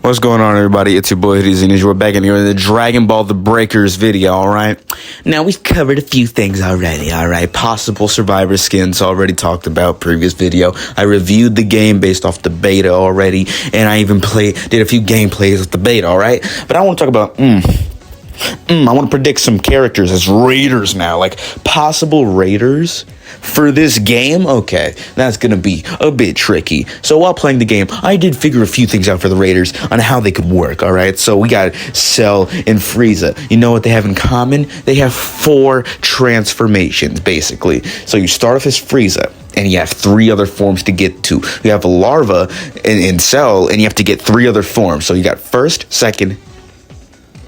What's going on, everybody? It's your boy Hoodies, and we're back in here in the Dragon Ball The Breakers video, alright? Now, we've covered a few things already, alright? Possible survivor skins, already talked about previous video. I reviewed the game based off the beta already, and I even did a few gameplays with the beta, alright? But I want to talk about, I want to predict some characters as raiders now, like possible raiders for this game. Okay, that's gonna be a bit tricky. So while playing the game, I did figure a few things out for the raiders on how they could work. All right, so we got Cell and Frieza. You know what they have in common? They have 4 transformations basically. So you start off as Frieza, and you have 3 other forms to get to. You have a larva in Cell, and you have to get 3 other forms. So you got first, second,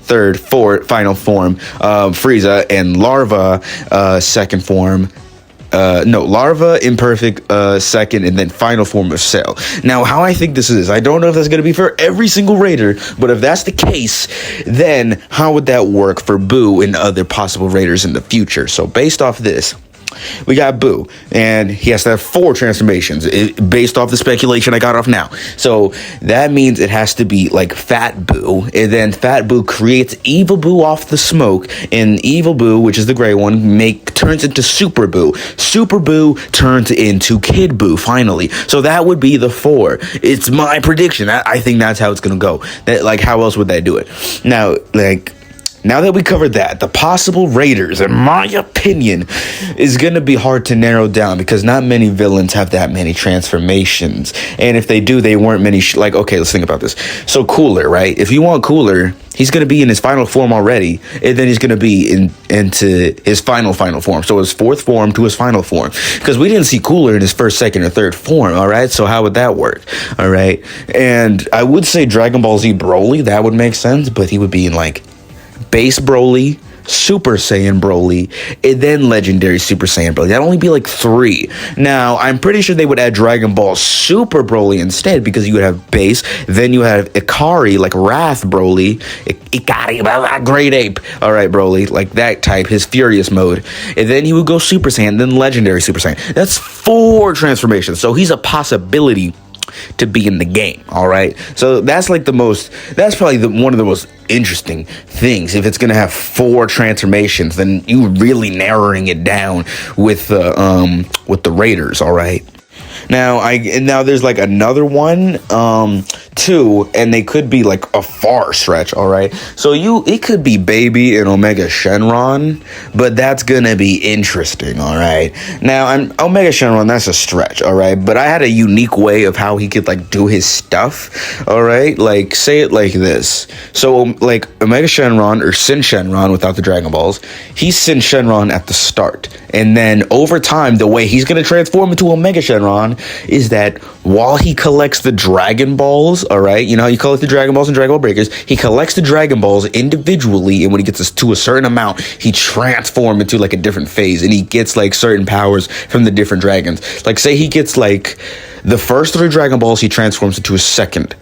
third, fourth, final form, Frieza, and larva, second form. Larva, imperfect, second, and then final form of Cell. Now, how I think this is, I don't know if that's going to be for every single raider, but if that's the case, then how would that work for Boo and other possible raiders in the future? So based off this, we got Boo, and he has to have 4 transformations based off the speculation I got off now. So that means it has to be like Fat Boo, and then Fat Boo creates Evil Boo off the smoke, and Evil Boo, which is the gray one, turns into Super Boo. Super Boo turns into Kid Boo, finally. So that would be the 4. It's my prediction. I think that's how it's gonna go. How else would they do it? Now that we covered that, the possible raiders, in my opinion, is going to be hard to narrow down because not many villains have that many transformations. And if they do, they weren't many. Okay, let's think about this. So Cooler, right? If you want Cooler, he's going to be in his final form already, and then he's going to be into his final form. So his 4th form to his final form. Because we didn't see Cooler in his 1st, 2nd, or 3rd form, all right? So how would that work, all right? And I would say Dragon Ball Z Broly, that would make sense, but he would be in, Base Broly, Super Saiyan Broly, and then Legendary Super Saiyan Broly. That'd only be 3. Now, I'm pretty sure they would add Dragon Ball Super Broly instead, because you would have Base, then you have Ikari, Wrath Broly, Ikari, Great Ape, alright, Broly, that type, his Furious mode, and then he would go Super Saiyan, then Legendary Super Saiyan. That's 4 transformations, so he's a possibility to be in the game, all right? So that's that's probably one of the most interesting things. If it's gonna have 4 transformations, then you really narrowing it down with the raiders, all right? Now there's another one, 2, and they could be a far stretch, all right? So it could be Baby and Omega Shenron, but that's gonna be interesting, all right? Now Omega Shenron, that's a stretch, all right? But I had a unique way of how he could do his stuff, all right? Say it like this. So Omega Shenron, or Sin Shenron without the Dragon Balls, he's Sin Shenron at the start, and then over time, the way he's gonna transform into Omega Shenron is that while he collects the Dragon Balls, all right, you know how you collect the Dragon Balls in Dragon Ball Breakers, he collects the Dragon Balls individually, and when he gets to a certain amount, he transforms into a different phase, and he gets certain powers from the different dragons. Say he gets the first 3 Dragon Balls, he transforms into a second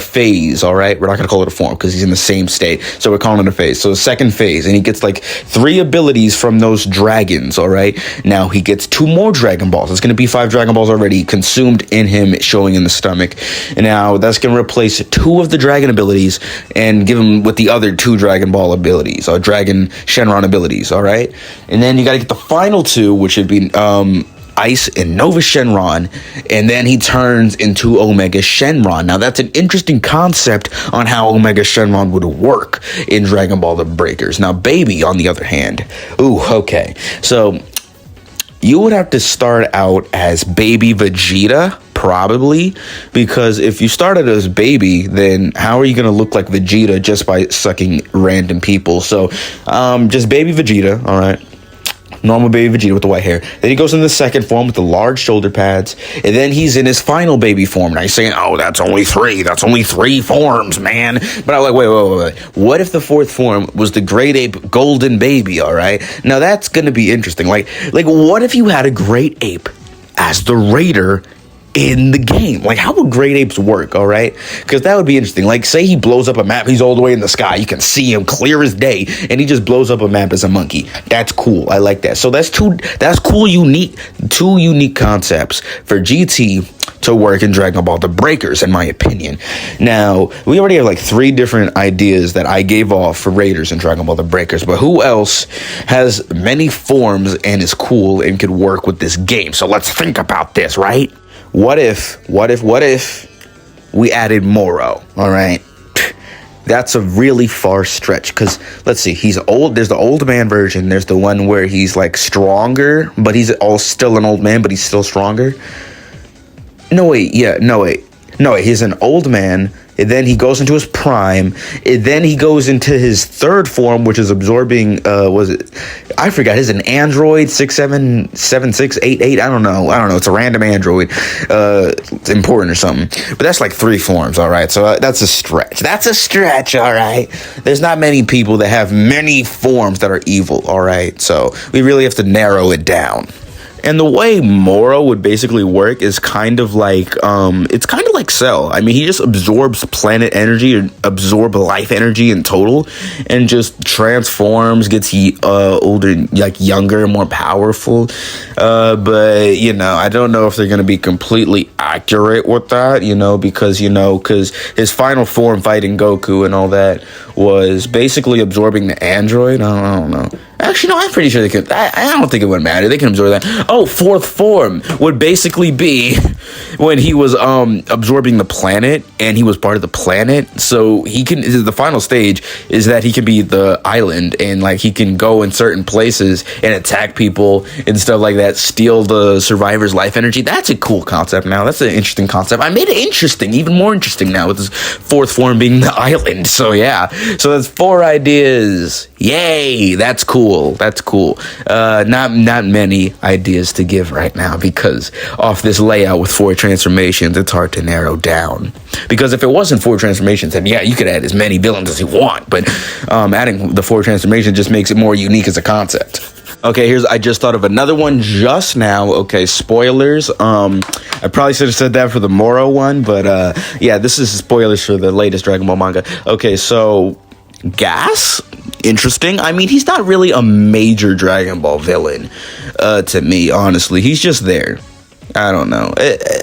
phase, all right? We're not going to call it a form because he's in the same state, so we're calling it a phase. So a second phase, and he gets 3 abilities from those dragons, all right? Now he gets 2 more Dragon Balls. It's going to be 5 Dragon Balls already consumed in him, showing in the stomach. And now that's going to replace 2 of the dragon abilities and give him with the other 2 Dragon Ball abilities, or Dragon Shenron abilities, all right? And then you got to get the final 2, which would be Ice and Nova Shenron, and then he turns into Omega Shenron. Now that's an interesting concept on how Omega Shenron would work in Dragon Ball The Breakers. Now Baby, on the other hand, okay, so you would have to start out as Baby Vegeta, probably, because if you started as Baby, then how are you going to look like Vegeta just by sucking random people? So just Baby Vegeta, all right? Normal Baby Vegeta with the white hair. Then he goes in the 2nd form with the large shoulder pads, and then he's in his final baby form. Now he's saying, oh, that's only 3. That's only 3 forms, man. But I'm wait. What if the 4th form was the Great Ape Golden Baby, all right? Now that's going to be interesting. What if you had a Great Ape as the Raider in the game? How would Great Apes work, all right? Because that would be interesting. Say he blows up a map, he's all the way in the sky, you can see him clear as day, and he just blows up a map as a monkey. That's cool. I like that. So that's 2 unique concepts for GT to work in Dragon Ball The Breakers, in my opinion. Now, we already have like 3 different ideas that I gave off for Raiders in Dragon Ball The Breakers, but who else has many forms and is cool and could work with this game? So let's think about this, right? What if we added Moro, all right? That's a really far stretch, because let's see, he's old. There's the old man version. There's the one where he's like stronger, but he's still an old man, but he's still stronger. No, wait. He's an old man, and then he goes into his prime, and then he goes into his third form, which is absorbing, I forgot, is an android, 677688, I don't know, it's a random android, it's important or something, but that's like 3 forms, alright, so that's a stretch, alright, there's not many people that have many forms that are evil, alright, so we really have to narrow it down. And the way Moro would basically work is kind of like, it's kind of like Cell. I mean, he just absorbs planet energy, or absorb life energy in total, and just transforms, gets older, like younger, more powerful. But, I don't know if they're going to be completely accurate with that, because his final form fighting Goku and all that was basically absorbing the android. I don't know. Actually, no, I'm pretty sure they could. I don't think it would matter. They can absorb that. Oh, fourth form would basically be when he was absorbing the planet, and he was part of the planet. So he can. The final stage is that he can be the island, and like he can go in certain places and attack people and stuff like that. Steal the survivor's life energy. That's a cool concept. Now that's an interesting concept. I made it interesting, even more interesting now with this fourth form being the island. So yeah, so that's 4 ideas. Yay, that's cool. That's cool. Not many ideas to give right now, because off this layout with 4 transformations, it's hard to narrow down. Because if it wasn't 4 transformations, then yeah, you could add as many villains as you want. But adding the 4 transformations just makes it more unique as a concept. Okay, I just thought of another one just now. Okay, spoilers. I probably should have said that for the Moro one, but yeah, this is spoilers for the latest Dragon Ball manga. Okay, so Gas, interesting. I mean, he's not really a major Dragon Ball villain to me, honestly. He's just there. I don't know.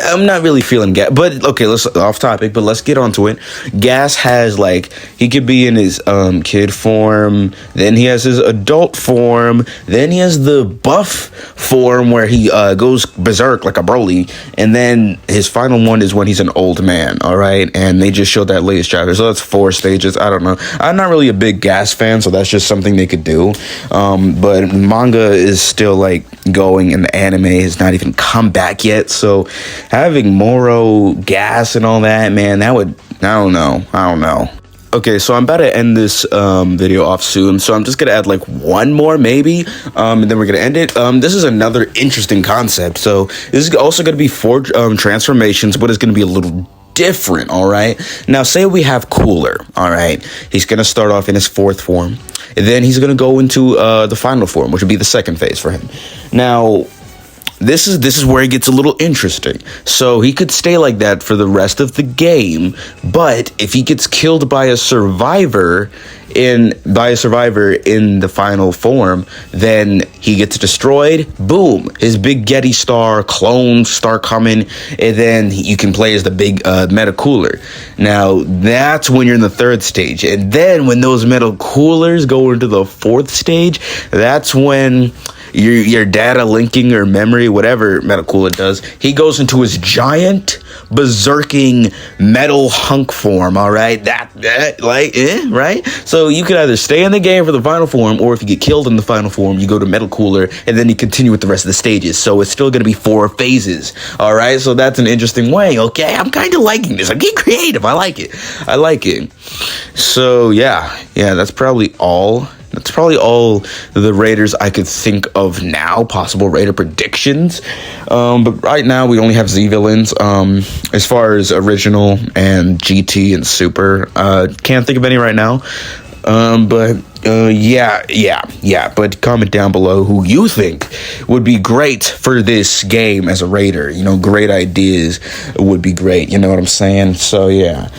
I'm not really feeling Gas. But, okay, let's off topic, but let's get onto it. Gas has, like, he could be in his kid form, then he has his adult form, then he has the buff form where he goes berserk like a Broly, and then his final one is when he's an old man, all right? And they just showed that latest chapter, so that's 4 stages. I don't know. I'm not really a big Gas fan, so that's just something they could do. But manga is still, like, going, and the anime has not even come back yet, so having Moro, Gas, and all that, man, that would, I don't know. Okay, so I'm about to end this video off soon, so I'm just gonna add like 1 more maybe, and then we're gonna end it. This is another interesting concept. So this is also gonna be 4 transformations, but it's gonna be a little different, all right? Now, say we have Cooler, all right? He's gonna start off in his 4th form, and then he's gonna go into the final form, which would be the 2nd phase for him. Now, this is where it gets a little interesting. So he could stay like that for the rest of the game, but if he gets killed by a survivor in the final form, then he gets destroyed. Boom, his big Getty star clones start coming, and then you can play as the big Meta Cooler. Now that's when you're in the 3rd stage, and then when those Meta Coolers go into the 4th stage, that's when your data linking or memory, whatever Meta Cooler does, he goes into his giant berserking metal hunk form, all right? Right? So you could either stay in the game for the final form, or if you get killed in the final form, you go to Metal Cooler, and then you continue with the rest of the stages. So it's still going to be 4 phases, all right? So that's an interesting way, okay? I'm kind of liking this. I'm getting creative. I like it. So, yeah, that's probably all. That's probably all the Raiders I could think of now, possible Raider predictions. But right now, we only have Z villains. As far as original and GT and Super, can't think of any right now. But Yeah. But comment down below who you think would be great for this game as a raider. You know, great ideas would be great. You know what I'm saying? So yeah,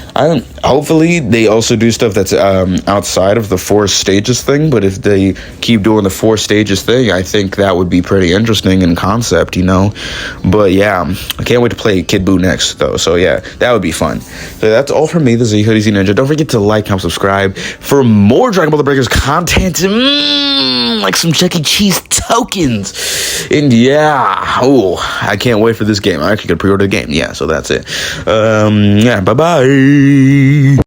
hopefully they also do stuff that's outside of the 4 stages thing. But if they keep doing the 4 stages thing, I think that would be pretty interesting in concept. You know, but yeah, I can't wait to play Kid Buu next though. So yeah, that would be fun. So that's all from me. This is Hoodie Ninja. Don't forget to like, comment, subscribe for more Dragon Ball The Breakers content, like some Chuck E. Cheese tokens. And yeah, I can't wait for this game. I actually could pre-order the game. Yeah, so that's it. Yeah, bye-bye.